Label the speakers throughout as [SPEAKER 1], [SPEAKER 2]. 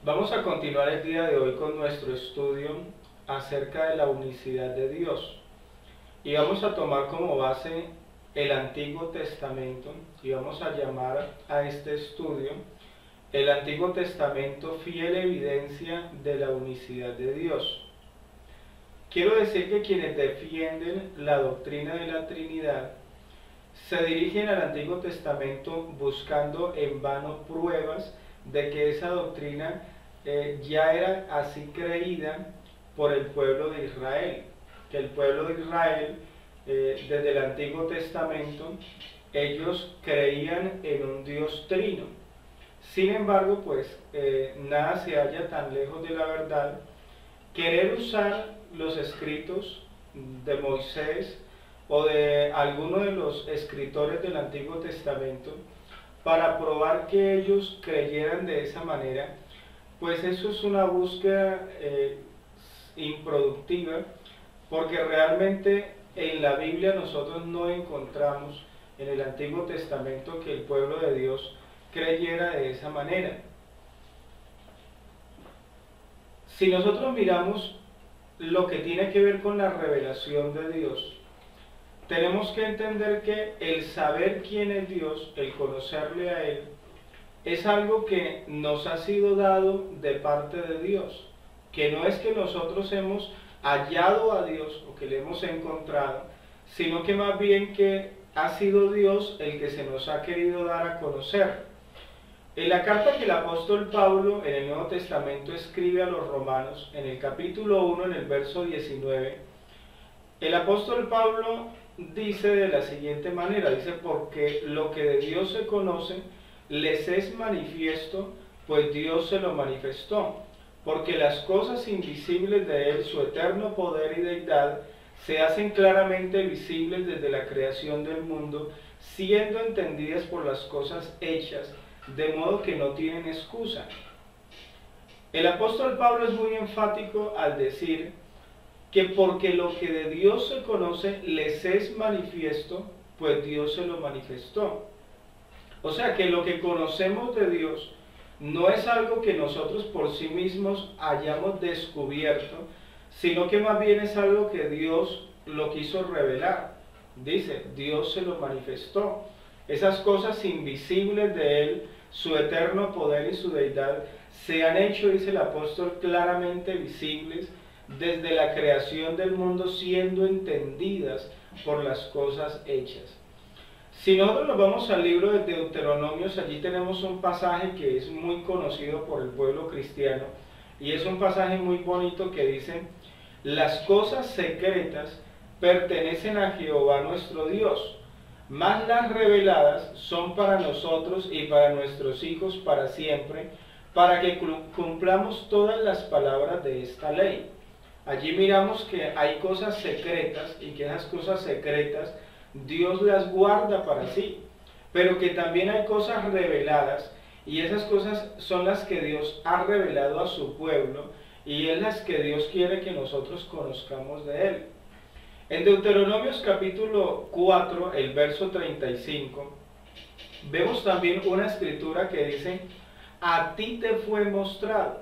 [SPEAKER 1] Vamos a continuar el día de hoy con nuestro estudio acerca de la unicidad de Dios. Y vamos a tomar como base el Antiguo Testamento y vamos a llamar a este estudio el Antiguo Testamento fiel evidencia de la unicidad de Dios. Quiero decir que quienes defienden la doctrina de la Trinidad se dirigen al Antiguo Testamento buscando en vano pruebas de que esa doctrina ya era así creída por el pueblo de Israel, que el pueblo de Israel desde el Antiguo Testamento ellos creían en un Dios trino. Sin embargo, pues nada se halla tan lejos de la verdad. Querer usar los escritos de Moisés o de alguno de los escritores del Antiguo Testamento para probar que ellos creyeran de esa manera, pues eso es una búsqueda improductiva, porque realmente en la Biblia nosotros no encontramos en el Antiguo Testamento que el pueblo de Dios creyera de esa manera. Si nosotros miramos lo que tiene que ver con la revelación de Dios, tenemos que entender que el saber quién es Dios, el conocerle a Él, es algo que nos ha sido dado de parte de Dios, que no es que nosotros hemos hallado a Dios o que le hemos encontrado, sino que más bien que ha sido Dios el que se nos ha querido dar a conocer. En la carta que el apóstol Pablo en el Nuevo Testamento escribe a los romanos, en el capítulo 1, en el verso 19, el apóstol Pablo dice de la siguiente manera, dice: porque lo que de Dios se conoce les es manifiesto, pues Dios se lo manifestó, porque las cosas invisibles de Él, su eterno poder y deidad, se hacen claramente visibles desde la creación del mundo, siendo entendidas por las cosas hechas, de modo que no tienen excusa. El apóstol Pablo es muy enfático al decir que porque lo que de Dios se conoce les es manifiesto, pues Dios se lo manifestó. O sea que lo que conocemos de Dios no es algo que nosotros por sí mismos hayamos descubierto, sino que más bien es algo que Dios lo quiso revelar. Dice, Dios se lo manifestó. Esas cosas invisibles de Él, su eterno poder y su deidad, se han hecho, dice el apóstol, claramente visibles desde la creación del mundo, siendo entendidas por las cosas hechas. Si nosotros nos vamos al libro de Deuteronomios, allí tenemos un pasaje que es muy conocido por el pueblo cristiano, y es un pasaje muy bonito que dice: las cosas secretas pertenecen a Jehová nuestro Dios, mas las reveladas son para nosotros y para nuestros hijos para siempre, para que cumplamos todas las palabras de esta ley. Allí miramos que hay cosas secretas y que esas cosas secretas Dios las guarda para sí, pero que también hay cosas reveladas, y esas cosas son las que Dios ha revelado a su pueblo y es las que Dios quiere que nosotros conozcamos de Él. En Deuteronomios capítulo 4, el verso 35, vemos también una escritura que dice: a ti te fue mostrado.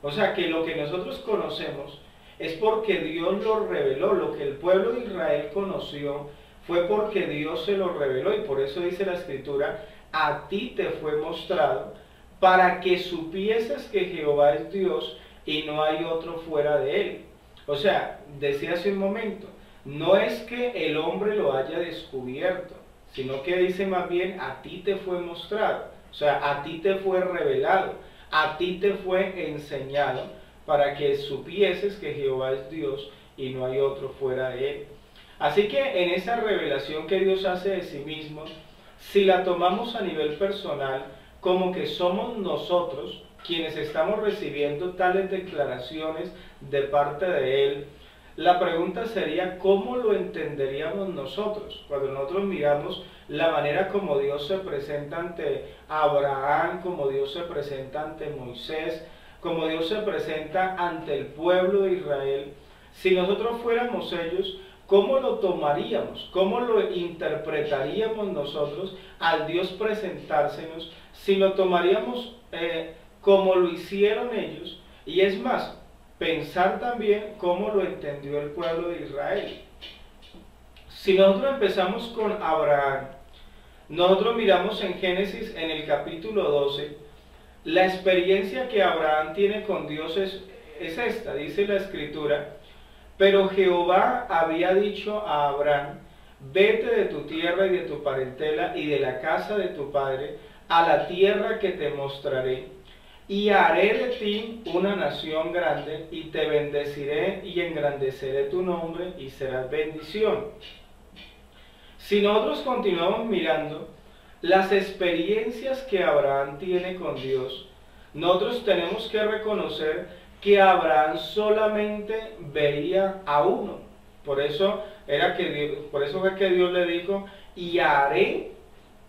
[SPEAKER 1] O sea que lo que nosotros conocemos es porque Dios lo reveló. Lo que el pueblo de Israel conoció fue porque Dios se lo reveló, y por eso dice la escritura: a ti te fue mostrado, para que supieses que Jehová es Dios y no hay otro fuera de Él. O sea, decía hace un momento, no es que el hombre lo haya descubierto, sino que dice más bien: a ti te fue mostrado. O sea, a ti te fue revelado, a ti te fue enseñado, para que supieses que Jehová es Dios y no hay otro fuera de Él. Así que en esa revelación que Dios hace de sí mismo, si la tomamos a nivel personal, como que somos nosotros quienes estamos recibiendo tales declaraciones de parte de Él, la pregunta sería: ¿cómo lo entenderíamos nosotros? Cuando nosotros miramos la manera como Dios se presenta ante Abraham, como Dios se presenta ante Moisés, como Dios se presenta ante el pueblo de Israel, si nosotros fuéramos ellos, ¿cómo lo tomaríamos? ¿Cómo lo interpretaríamos nosotros al Dios presentársenos? Si lo tomaríamos como lo hicieron ellos, y es más, pensar también cómo lo entendió el pueblo de Israel. Si nosotros empezamos con Abraham, nosotros miramos en Génesis en el capítulo 12, la experiencia que Abraham tiene con Dios es esta, dice la escritura: pero Jehová había dicho a Abraham, vete de tu tierra y de tu parentela y de la casa de tu padre a la tierra que te mostraré, y haré de ti una nación grande, y te bendeciré y engrandeceré tu nombre, y serás bendición. Si nosotros continuamos mirando las experiencias que Abraham tiene con Dios, nosotros tenemos que reconocer que Abraham solamente veía a uno. Por eso fue que Dios le dijo, y haré,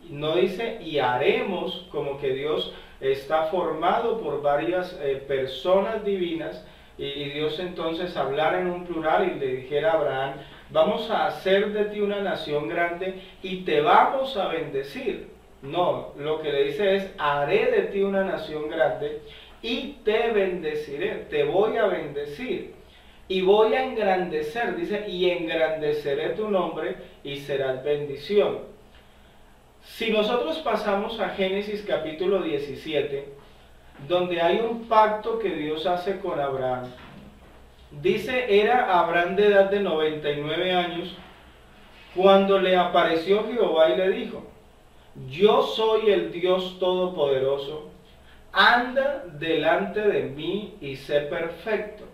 [SPEAKER 1] no dice y haremos, como que Dios está formado por varias personas divinas, y Dios entonces hablara en un plural y le dijera a Abraham, vamos a hacer de ti una nación grande y te vamos a bendecir. No, lo que le dice es, haré de ti una nación grande y te bendeciré, te voy a bendecir y voy a engrandecer, dice, y engrandeceré tu nombre y serás bendición. Si nosotros pasamos a Génesis capítulo 17, donde hay un pacto que Dios hace con Abraham, dice, era Abraham de edad de 99 años, cuando le apareció Jehová y le dijo, yo soy el Dios Todopoderoso, anda delante de mí y sé perfecto.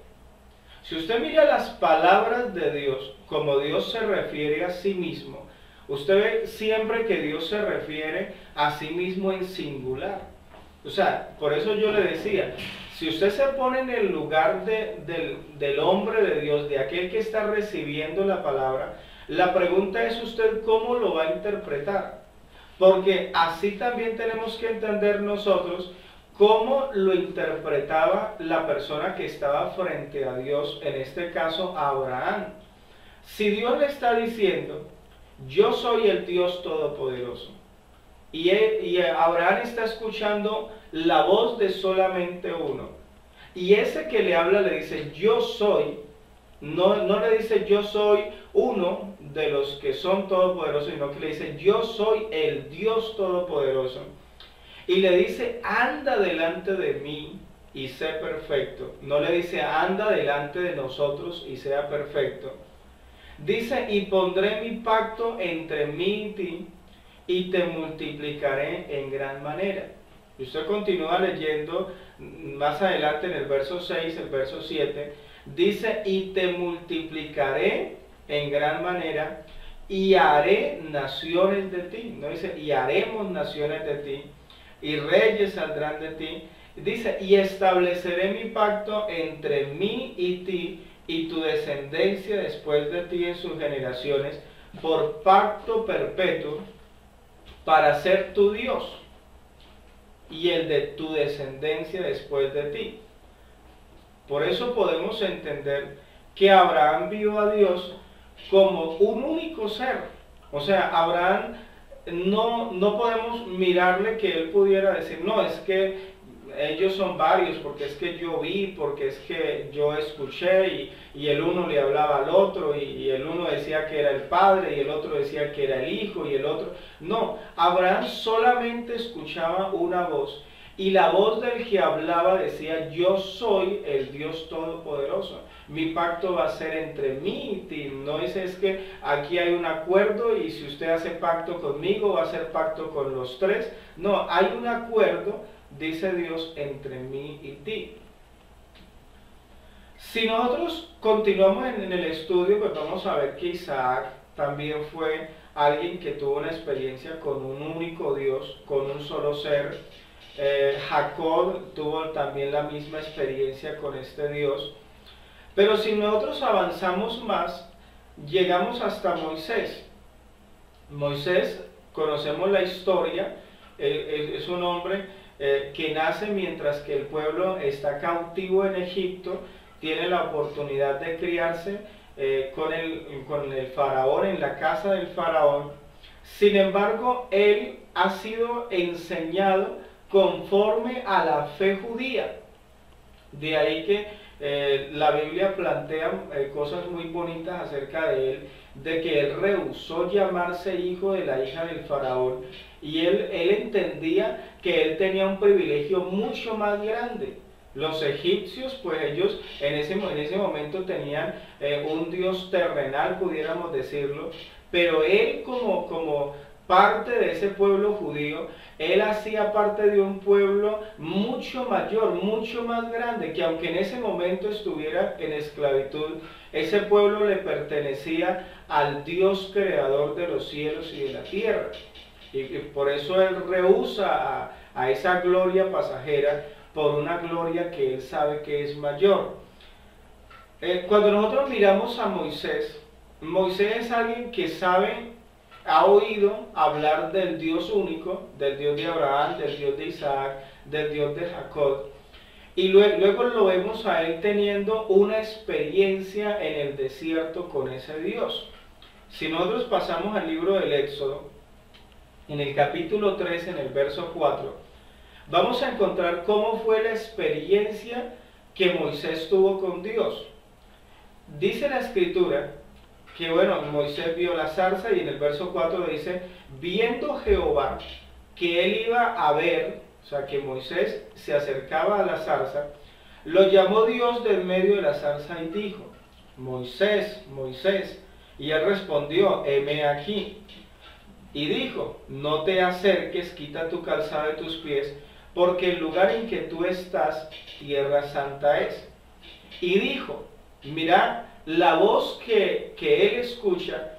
[SPEAKER 1] Si usted mira las palabras de Dios, como Dios se refiere a sí mismo, usted ve siempre que Dios se refiere a sí mismo en singular. O sea, por eso yo le decía, si usted se pone en el lugar del hombre de Dios, de aquel que está recibiendo la palabra, la pregunta es usted cómo lo va a interpretar. Porque así también tenemos que entender nosotros cómo lo interpretaba la persona que estaba frente a Dios, en este caso Abraham. Si Dios le está diciendo, yo soy el Dios Todopoderoso, y Abraham está escuchando la voz de solamente uno, y ese que le habla le dice, yo soy, no le dice yo soy uno de los que son todopoderosos, sino que le dice yo soy el Dios Todopoderoso. Y le dice, anda delante de mí y sé perfecto. No le dice, anda delante de nosotros y sea perfecto. Dice, y pondré mi pacto entre mí y ti, y te multiplicaré en gran manera. Y usted continúa leyendo más adelante en el verso 6, el verso 7, dice, y te multiplicaré en gran manera, y haré naciones de ti. No dice, y haremos naciones de ti, y reyes saldrán de ti. Dice, y estableceré mi pacto entre mí y ti, y tu descendencia después de ti en sus generaciones, por pacto perpetuo, para ser tu Dios, y el de tu descendencia después de ti. Por eso podemos entender que Abraham vio a Dios como un único ser. O sea, Abraham no podemos mirarle que él pudiera decir, no, es que ellos son varios, porque es que yo vi, porque es que yo escuché, y el uno le hablaba al otro, y el uno decía que era el padre, y el otro decía que era el hijo, y el otro... No, Abraham solamente escuchaba una voz, y la voz del que hablaba decía, yo soy el Dios Todopoderoso, mi pacto va a ser entre mí y ti. No es que aquí hay un acuerdo y si usted hace pacto conmigo va a hacer pacto con los tres. No, hay un acuerdo, dice Dios, entre mí y ti. Si nosotros continuamos en el estudio, pues vamos a ver que Isaac también fue alguien que tuvo una experiencia con un único Dios, con un solo ser. Jacob tuvo también la misma experiencia con este Dios. Pero si nosotros avanzamos más, llegamos hasta Moisés. Moisés, conocemos la historia, es un hombre que nace mientras que el pueblo está cautivo en Egipto, tiene la oportunidad de criarse con el faraón, en la casa del faraón. Sin embargo, él ha sido enseñado conforme a la fe judía. De ahí que la Biblia plantea cosas muy bonitas acerca de él, de que él rehusó llamarse hijo de la hija del faraón, y él entendía que él tenía un privilegio mucho más grande. Los egipcios, pues ellos en ese momento tenían un dios terrenal, pudiéramos decirlo, pero él como parte de ese pueblo judío, él hacía parte de un pueblo mucho mayor, mucho más grande, que aunque en ese momento estuviera en esclavitud, ese pueblo le pertenecía al Dios creador de los cielos y de la tierra. Y por eso él rehúsa a esa gloria pasajera por una gloria que él sabe que es mayor. Cuando nosotros miramos a Moisés, Moisés es alguien que ha oído hablar del Dios único, del Dios de Abraham, del Dios de Isaac, del Dios de Jacob, y luego lo vemos a él teniendo una experiencia en el desierto con ese Dios. Si nosotros pasamos al libro del Éxodo, en el capítulo 3, en el verso 4, vamos a encontrar cómo fue la experiencia que Moisés tuvo con Dios. Dice la Escritura que, bueno, Moisés vio la zarza, y en el verso 4 dice, viendo Jehová que él iba a ver, o sea, que Moisés se acercaba a la zarza, lo llamó Dios del medio de la zarza y dijo, Moisés, Moisés, y él respondió, heme aquí. Y dijo, no te acerques, quita tu calzado de tus pies, porque el lugar en que tú estás, tierra santa es. Y dijo, mira, la voz que él escucha,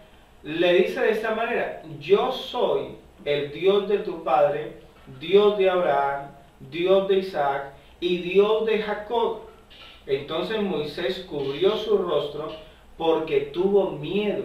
[SPEAKER 1] le dice de esta manera, yo soy el Dios de tu padre, Dios de Abraham, Dios de Isaac y Dios de Jacob. Entonces Moisés cubrió su rostro porque tuvo miedo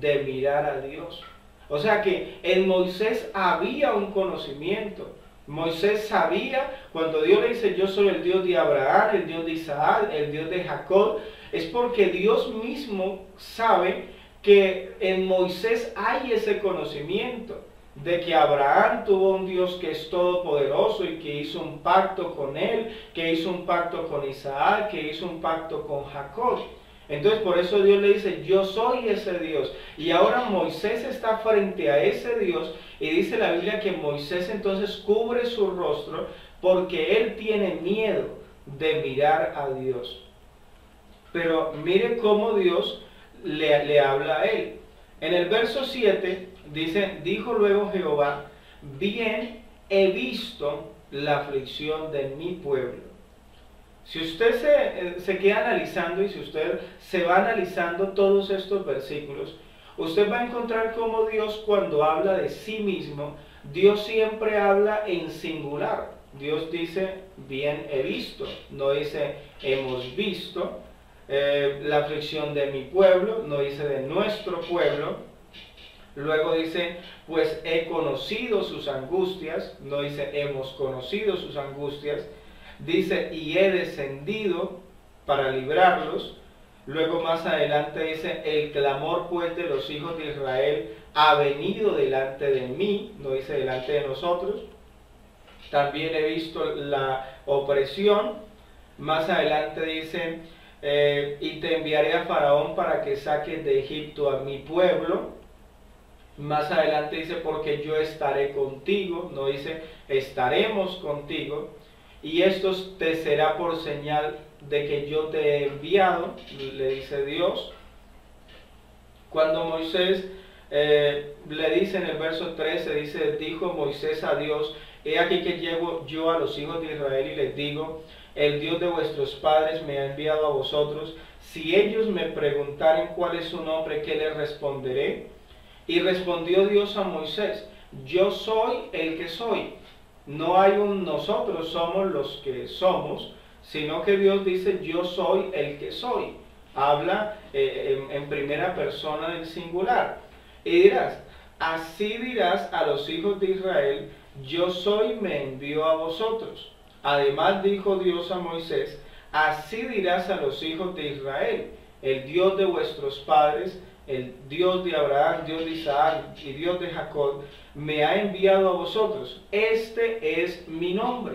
[SPEAKER 1] de mirar a Dios. O sea que en Moisés había un conocimiento. Moisés sabía, cuando Dios le dice, yo soy el Dios de Abraham, el Dios de Isaac, el Dios de Jacob, es porque Dios mismo sabe que en Moisés hay ese conocimiento de que Abraham tuvo un Dios que es todopoderoso y que hizo un pacto con él, que hizo un pacto con Isaac, que hizo un pacto con Jacob. Entonces por eso Dios le dice, yo soy ese Dios. Y ahora Moisés está frente a ese Dios, y dice la Biblia que Moisés entonces cubre su rostro porque él tiene miedo de mirar a Dios. Pero mire cómo Dios le habla a él. En el verso 7 dice, dijo luego Jehová, bien he visto la aflicción de mi pueblo. Si usted se queda analizando, y si usted se va analizando todos estos versículos, usted va a encontrar cómo Dios, cuando habla de sí mismo, Dios siempre habla en singular. Dios dice, bien he visto, no dice hemos visto. La aflicción de mi pueblo, no dice de nuestro pueblo. Luego dice, pues he conocido sus angustias, no dice hemos conocido sus angustias. Dice, y he descendido para librarlos. Luego más adelante dice, el clamor pues de los hijos de Israel ha venido delante de mí, no dice delante de nosotros. También he visto la opresión. Más adelante dice, y te enviaré a Faraón para que saques de Egipto a mi pueblo. Más adelante dice, porque yo estaré contigo, no dice estaremos contigo. Y esto te será por señal de que yo te he enviado, le dice Dios. Cuando Moisés le dice en el verso 13, dice, dijo Moisés a Dios, he aquí que llego yo a los hijos de Israel y les digo, el Dios de vuestros padres me ha enviado a vosotros. Si ellos me preguntaren cuál es su nombre, ¿qué les responderé? Y respondió Dios a Moisés, yo soy el que soy. No hay un nosotros somos los que somos, sino que Dios dice yo soy el que soy. Habla en primera persona del singular. Y dirás, así dirás a los hijos de Israel, yo soy me envió a vosotros. Además dijo Dios a Moisés, así dirás a los hijos de Israel, el Dios de vuestros padres el Dios de Abraham, Dios de Isaac y Dios de Jacob, me ha enviado a vosotros. Este es mi nombre.